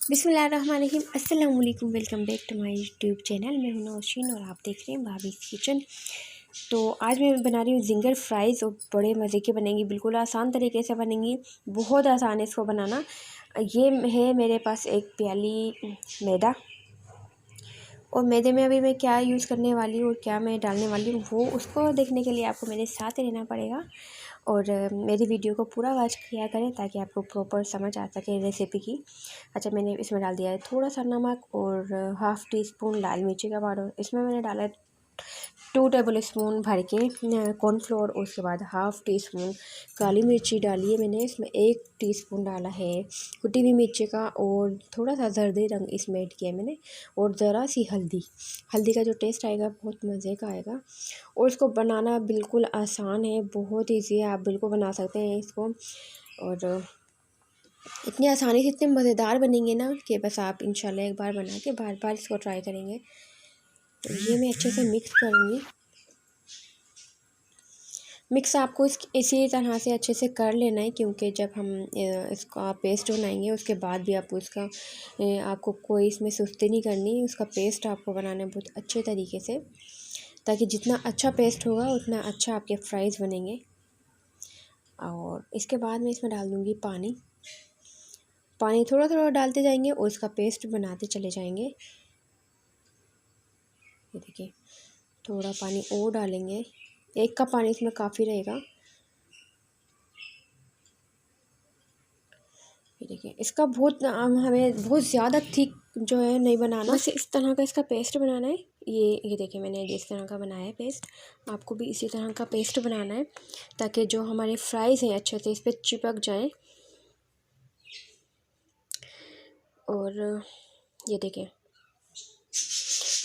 बिस्मिल्लाहिर्रहमानिर्रहीम। अस्सलाम वालेकुम। Welcome back to my YouTube channel. मैं हूं नौशीन और आप देख रहे हैं भाभीज़ किचन। तो आज मैं बना रही हूँ जिंगर फ्राइज़ और बड़े मज़े के बनेंगी, बिल्कुल आसान तरीके से बनेंगी, बहुत आसान है इसको बनाना। ये है मेरे पास एक प्याली मैदा, और मैदे में अभी मैं क्या यूज़ करने वाली हूँ और क्या मैं डालने वाली हूँ वो उसको देखने के लिए आपको मेरे साथ रहना पड़ेगा। और मेरी वीडियो को पूरा वॉच किया करें ताकि आपको प्रॉपर समझ आ सके रेसिपी की। अच्छा, मैंने इसमें डाल दिया है थोड़ा सा नमक और हाफ़ टी स्पून लाल मिर्ची का पाउडर। इसमें मैंने डाला है 2 टेबल स्पून भर के कॉर्नफ्लोर। उसके बाद हाफ़ टी स्पून काली मिर्ची डाली है मैंने। इसमें 1 टीस्पून डाला है कुटी हुई मिर्ची का, और थोड़ा सा जर्दी रंग इसमें ऐड किया है मैंने, और ज़रा सी हल्दी। हल्दी का जो टेस्ट आएगा बहुत मज़े का आएगा। और इसको बनाना बिल्कुल आसान है, बहुत ईजी है, आप बिल्कुल बना सकते हैं इसको। और इतनी आसानी से इतने मज़ेदार बनेंगे ना कि बस आप इंशाल्लाह एक बार बना के बार बार इसको ट्राई करेंगे। तो ये मैं अच्छे से मिक्स करूँगी। मिक्स आपको इसी तरह से अच्छे से कर लेना है, क्योंकि जब हम इसका पेस्ट बनाएंगे उसके बाद भी आपको आपको कोई इसमें सुस्ती नहीं करनी। उसका पेस्ट आपको बनाना है बहुत अच्छे तरीके से, ताकि जितना अच्छा पेस्ट होगा उतना अच्छा आपके फ्राइज़ बनेंगे। और इसके बाद मैं इसमें डाल दूँगी पानी। पानी थोड़ा थोड़ा डालते जाएंगे और इसका पेस्ट बनाते चले जाएंगे। ये देखिए, थोड़ा पानी और डालेंगे, 1 कप पानी इसमें काफ़ी रहेगा। ये देखिए, इसका बहुत हमें बहुत ज़्यादा थिक जो है नहीं बनाना, बस इस तरह का इसका पेस्ट बनाना है। ये देखिए, मैंने जिस तरह का बनाया है पेस्ट, आपको भी इसी तरह का पेस्ट बनाना है, ताकि जो हमारे फ्राइज़ हैं अच्छे से इस पर चिपक जाएं। और ये देखिए,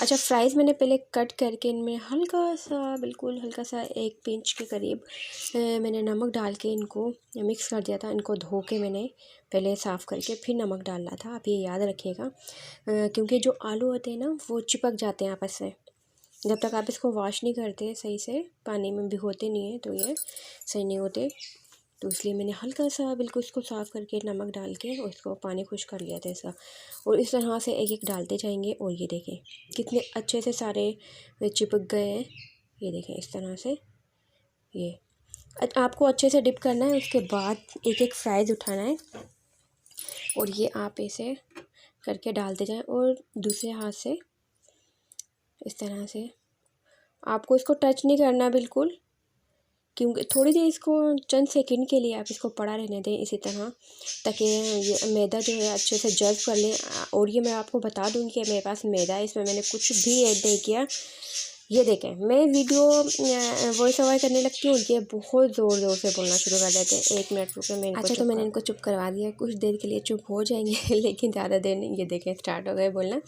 अच्छा, फ्राइज़ मैंने पहले कट करके इनमें हल्का सा, बिल्कुल हल्का सा 1 पिंच के करीब मैंने नमक डाल के इनको मिक्स कर दिया था। इनको धो के मैंने पहले साफ़ करके फिर नमक डालना था, आप ये याद रखिएगा। क्योंकि जो आलू होते हैं ना वो चिपक जाते हैं आपस में, जब तक आप इसको वॉश नहीं करते सही से, पानी में भिगोते नहीं है तो ये सही नहीं होते। तो इसलिए मैंने हल्का सा बिल्कुल इसको साफ़ करके नमक डाल के और इसको पानी खुश कर लिया था इसका। और इस तरह से एक एक डालते जाएंगे। और ये देखें कितने अच्छे से सारे चिपक गए हैं। ये देखें इस तरह से, ये आपको अच्छे से डिप करना है। उसके बाद एक एक फ्राइज़ उठाना है और ये आप ऐसे करके डालते जाएं, और दूसरे हाथ से इस तरह से। आपको इसको टच नहीं करना बिल्कुल, क्योंकि थोड़ी देर इसको चंद सेकंड के लिए आप इसको पड़ा रहने दें इसी तरह, ताकि ये मैदा जो है अच्छे से जज़्ब कर लें। और ये मैं आपको बता दूँ कि मेरे पास मैदा है, इसमें मैंने कुछ भी ऐड नहीं किया। ये देखें, मैं वीडियो वॉइस ओवर करने लगती हूँ, ये बहुत ज़ोर ज़ोर से बोलना शुरू कर देते हैं। 1 मिनट रुके, मैं इनको अच्छा, तो मैंने इनको चुप करवा दिया। कुछ देर के लिए चुप हो जाएंगे लेकिन ज़्यादा देर नहीं। ये देखें, स्टार्ट हो गए बोलना।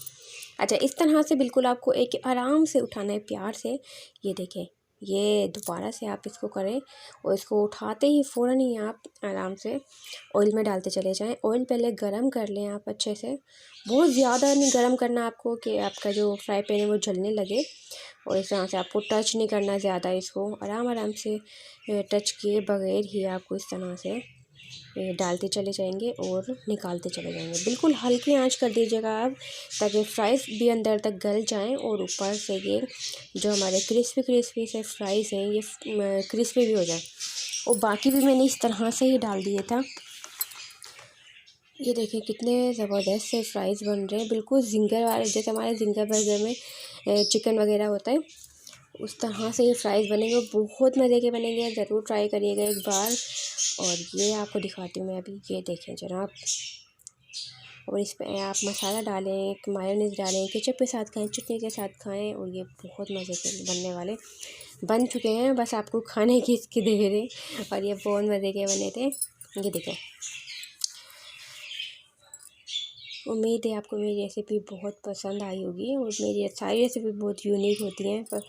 अच्छा, इस तरह से बिल्कुल आपको एक आराम से उठाना है, प्यार से। ये देखें, ये दोबारा से आप इसको करें, और इसको उठाते ही फ़ौरन ही आप आराम से ऑयल में डालते चले जाएं। ऑयल पहले गरम कर लें आप अच्छे से, बहुत ज़्यादा नहीं गरम करना आपको कि आपका जो फ्राई पैन है वो जलने लगे। और इस तरह से आपको टच नहीं करना ज़्यादा, इसको आराम आराम से टच किए बगैर ही आपको इस तरह से डालते चले जाएंगे और निकालते चले जाएंगे। बिल्कुल हल्की आंच कर दीजिएगा आप, ताकि फ्राइज़ भी अंदर तक गल जाएं, और ऊपर से ये जो हमारे क्रिस्पी क्रिस्पी से फ्राइज़ हैं ये क्रिस्पी भी हो जाए। और बाकी भी मैंने इस तरह से ही डाल दिया था। ये देखिए कितने ज़बरदस्त से फ्राइज़ बन रहे हैं, बिल्कुल जिंगर वाले, जैसे हमारे जिंगर बर्गर में चिकन वगैरह होता है उस तरह से ये फ्राइज़ बनेंगे। बहुत मज़े के बनेंगे, ज़रूर ट्राई करिएगा एक बार। और ये आपको दिखाती हूँ मैं अभी, ये देखें जनाब। और इस पर आप मसाला डालें, मायोनीज़ डालें, केचप के साथ खाएं, चटनी के साथ खाएं, और ये बहुत मज़े के बनने वाले बन चुके हैं। बस आपको खाने की इसकी देर है, और ये बहुत मज़े के बने थे। ये देखें, उम्मीद है आपको मेरी रेसिपी बहुत पसंद आई होगी, और मेरी सारी रेसिपी बहुत यूनिक होती हैं। पर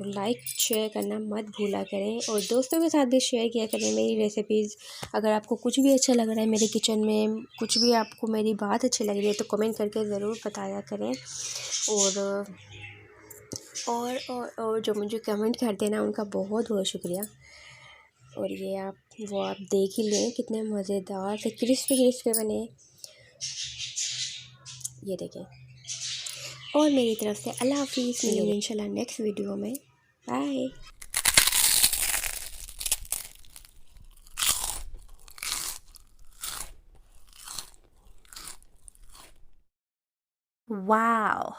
लाइक शेयर करना मत भूला करें, और दोस्तों के साथ भी शेयर किया करें मेरी रेसिपीज़। अगर आपको कुछ भी अच्छा लग रहा है मेरे किचन में, कुछ भी आपको मेरी बात अच्छी लग रही है, तो कमेंट करके ज़रूर बताया करें। और जो मुझे कमेंट करते हैं ना, उनका बहुत बहुत शुक्रिया। और ये आप देख ही लें कितने मज़ेदार से क्रिस्पी क्रिस्पी बने। ये देखें। और मेरी तरफ से अल्लाह हाफिज़, मिलेंगे इंशाल्लाह नेक्स्ट वीडियो में। बाय। Wow.